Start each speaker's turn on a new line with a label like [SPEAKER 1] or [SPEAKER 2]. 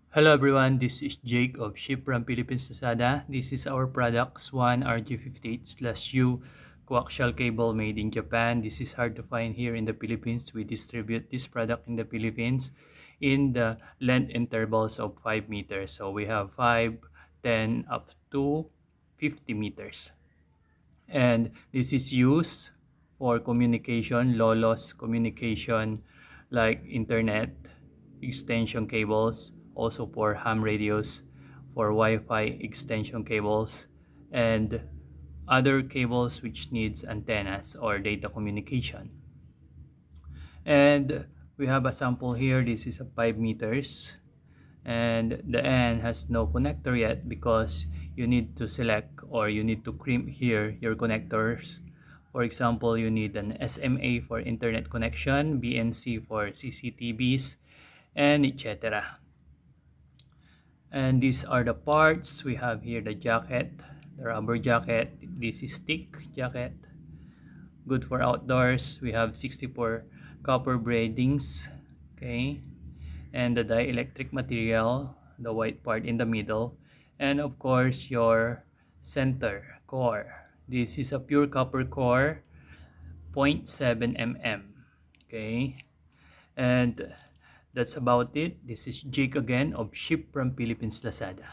[SPEAKER 1] Hello everyone, this is Jake of Ship from Philippines Lazada. This is our products, one RG58/U coaxial cable made in Japan. This is hard to find here in the Philippines. We distribute this product in the Philippines in the length intervals of 5 meters. So we have 5, 10 up to 50 meters. And this is used for communication, low loss communication like internet, extension cables, also for ham radios, for Wi-Fi extension cables, and other cables which needs antennas or data communication. And we have a sample here. This is a 5 meters, and the end has no connector yet because you need to select or you need to crimp here your connectors. For example, you need an SMA for internet connection, BNC for CCTVs, and etc. And these are the parts. We have here the jacket, the rubber jacket. This is stick jacket, good for outdoors. We have 64 copper braidings, okay, and the dielectric material, the white part in the middle, and of course your center core. This is a pure copper core, 0.7 mm, okay. And that's about it. This is Jake again of Ship from Philippines Lazada.